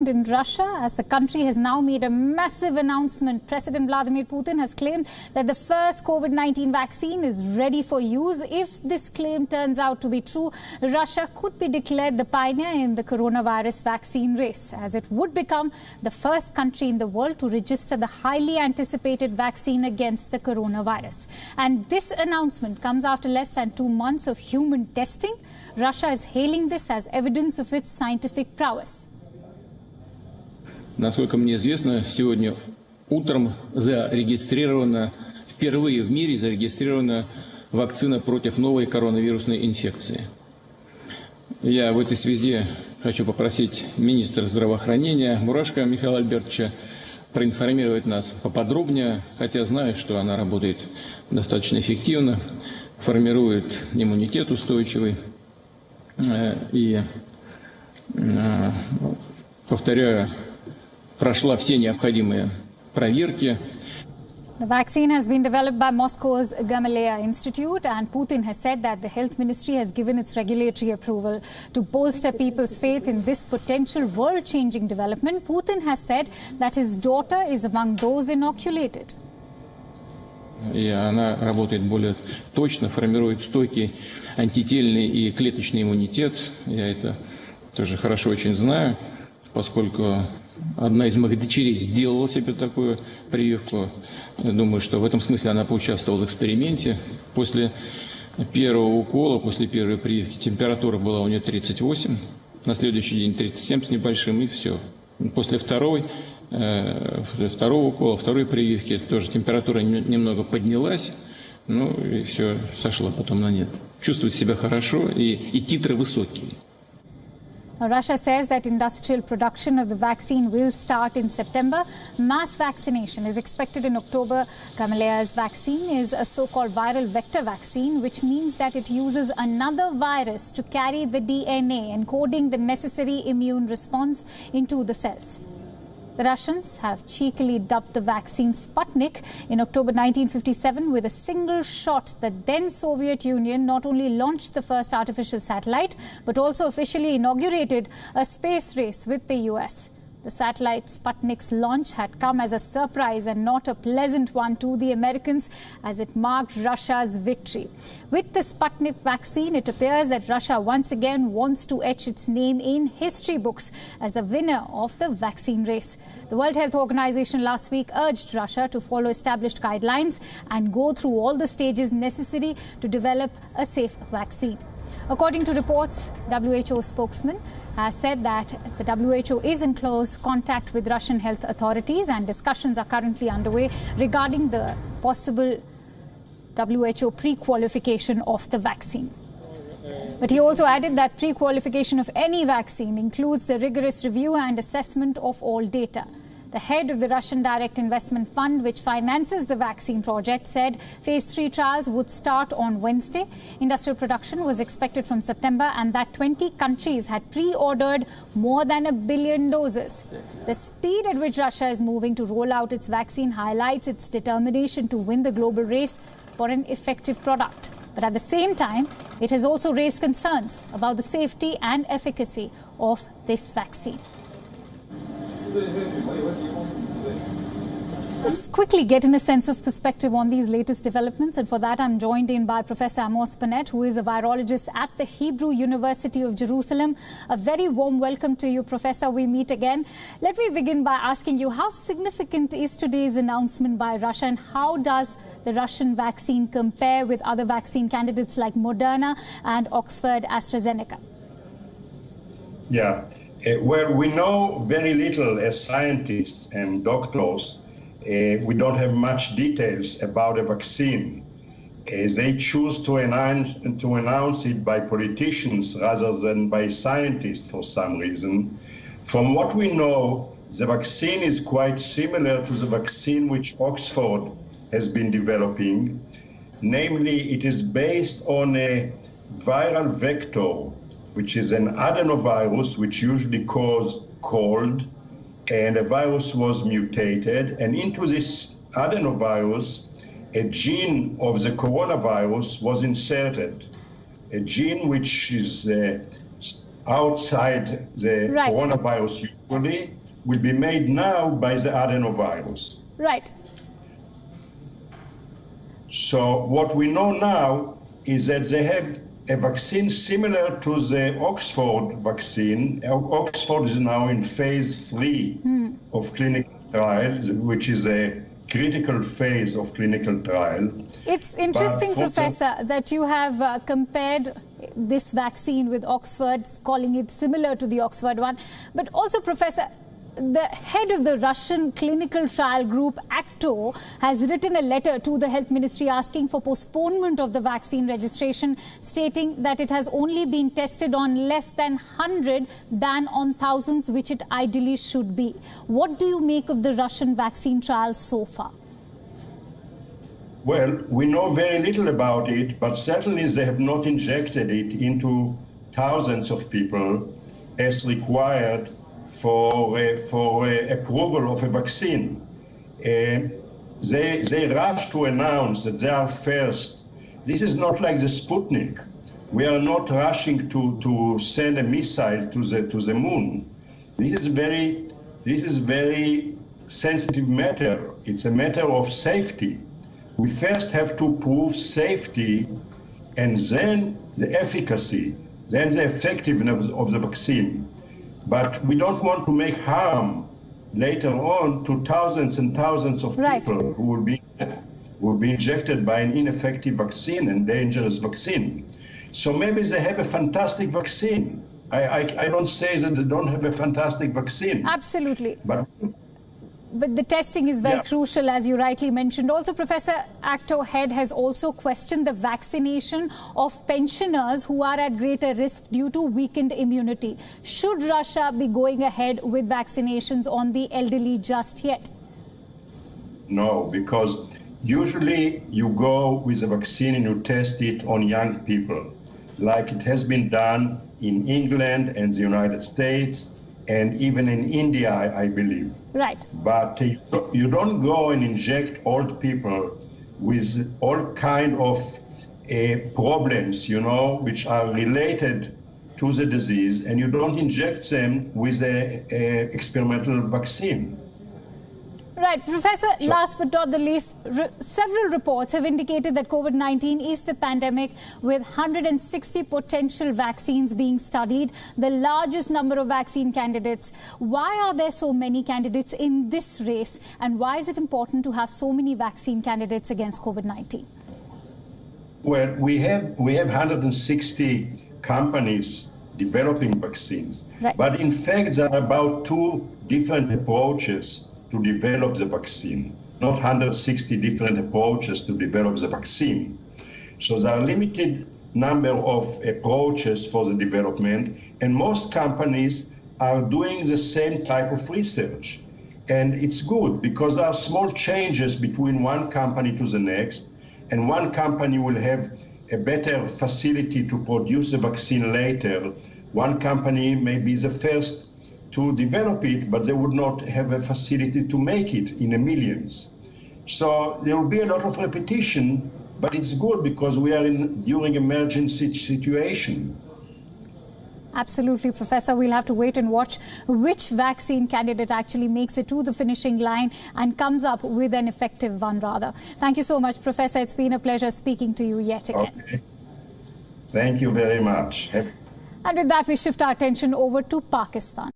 happened in Russia, as the country has now made a massive announcement. President Vladimir Putin has claimed that the first COVID-19 vaccine is ready for use. If this claim turns out to be true, Russia could be declared the pioneer in the coronavirus vaccine race, as it would become the first country in the world to register the highly anticipated vaccine against the coronavirus. And this announcement comes after less than 2 months of human testing. Russia is hailing this as evidence of its scientific prowess. Насколько мне известно, сегодня утром впервые в мире зарегистрирована вакцина против новой коронавирусной инфекции. Я в этой связи хочу попросить министра здравоохранения Мурашко Михаила Альбертовича проинформировать нас поподробнее, хотя знаю, что она работает достаточно эффективно, формирует иммунитет устойчивый и, повторяю, прошла все необходимые проверки. The vaccine has been developed by Moscow's Gamaleya Institute, and Putin has said that the health ministry has given its regulatory approval. To bolster people's faith in this potential world-changing development, Putin has said that his daughter is among those inoculated. И она работает более точно, формирует стойкий антительный и клеточный иммунитет. Я это тоже хорошо очень знаю, поскольку одна из моих дочерей сделала себе такую прививку. Я думаю, что в этом смысле она поучаствовала в эксперименте. После первого укола, после первой прививки температура была у нее 38, на следующий день 37 с небольшим, и все. После второго укола, второй прививки тоже температура немного поднялась, ну и все, сошло потом на нет. Чувствует себя хорошо, и титры высокие. Russia says that industrial production of the vaccine will start in September. Mass vaccination is expected in October. Gamaleya's vaccine is a so-called viral vector vaccine, which means that it uses another virus to carry the DNA, encoding the necessary immune response into the cells. The Russians have cheekily dubbed the vaccine Sputnik in October 1957 with a single shot. The then Soviet Union not only launched the first artificial satellite, but also officially inaugurated a space race with the US. The satellite Sputnik's launch had come as a surprise and not a pleasant one to the Americans, as it marked Russia's victory. With the Sputnik vaccine, it appears that Russia once again wants to etch its name in history books as the winner of the vaccine race. The World Health Organization last week urged Russia to follow established guidelines and go through all the stages necessary to develop a safe vaccine. According to reports, WHO spokesman has said that the WHO is in close contact with Russian health authorities, and discussions are currently underway regarding the possible WHO pre-qualification of the vaccine. But he also added that pre-qualification of any vaccine includes the rigorous review and assessment of all data. The head of the Russian Direct Investment Fund, which finances the vaccine project, said phase 3 trials would start on Wednesday. Industrial production was expected from September, and that 20 countries had pre-ordered more than 1 billion doses. The speed at which Russia is moving to roll out its vaccine highlights its determination to win the global race for an effective product. But at the same time, it has also raised concerns about the safety and efficacy of this vaccine. Let's quickly get in a sense of perspective on these latest developments, and for that I'm joined in by Professor Amos Panett, who is a virologist at the Hebrew University of Jerusalem. A very warm welcome to you, Professor. We meet again. Let me begin by asking you, how significant is today's announcement by Russia, and how does the Russian vaccine compare with other vaccine candidates like Moderna and Oxford AstraZeneca? Yeah. Well, we know very little as scientists and doctors. We don't have much details about the vaccine. They choose to announce it by politicians rather than by scientists for some reason. From what we know, the vaccine is quite similar to the vaccine which Oxford has been developing. Namely, it is based on a viral vector, which is an adenovirus, which usually causes cold, and the virus was mutated, and into this adenovirus, a gene of the coronavirus was inserted, a gene which is outside the coronavirus usually will be made now by the adenovirus. Right. So what we know now is that they have a vaccine similar to the Oxford vaccine. Oxford is now in phase 3 of clinical trials, which is a critical phase of clinical trial. It's interesting, Professor, that you have compared this vaccine with Oxford, calling it similar to the Oxford one. But also, Professor, the head of the Russian clinical trial group, ACTO, has written a letter to the health ministry asking for postponement of the vaccine registration, stating that it has only been tested on less than 100 than on thousands, which it ideally should be. What do you make of the Russian vaccine trials so far? Well, we know very little about it, but certainly they have not injected it into thousands of people as required for approval of a vaccine. They rush to announce that they are first. This is not like the Sputnik. We are not rushing to send a missile to the moon. This is very sensitive matter. It's a matter of safety. We first have to prove safety and then the efficacy, then the effectiveness of the vaccine. But we don't want to make harm later on to thousands and thousands of people who will be injected by an ineffective vaccine and dangerous vaccine. So maybe they have a fantastic vaccine. I don't say that they don't have a fantastic vaccine. Absolutely. But the testing is very crucial, as you rightly mentioned. Also, Professor, ACTO head has also questioned the vaccination of pensioners who are at greater risk due to weakened immunity. Should Russia be going ahead with vaccinations on the elderly just yet? No, because usually you go with a vaccine and you test it on young people, like it has been done in England and the United States, and even in India, I believe. Right. But you don't go and inject old people with all kind of problems, which are related to the disease, and you don't inject them with an experimental vaccine. Right. Professor, last but not the least, several reports have indicated that COVID-19 is the pandemic, with 160 potential vaccines being studied, the largest number of vaccine candidates. Why are there so many candidates in this race, and why is it important to have so many vaccine candidates against COVID-19? Well, we have 160 companies developing vaccines, but in fact there are about 2 different approaches to develop the vaccine, not 160 different approaches to develop the vaccine. So there are limited number of approaches for the development, and most companies are doing the same type of research. And it's good because there are small changes between one company to the next, and one company will have a better facility to produce the vaccine later. One company may be the first to develop it, but they would not have a facility to make it in the millions. So there will be a lot of repetition, but it's good because we are during emergency situation. Absolutely, Professor. We'll have to wait and watch which vaccine candidate actually makes it to the finishing line and comes up with an effective one, rather. Thank you so much, Professor. It's been a pleasure speaking to you yet again. Okay. Thank you very much. And with that, we shift our attention over to Pakistan.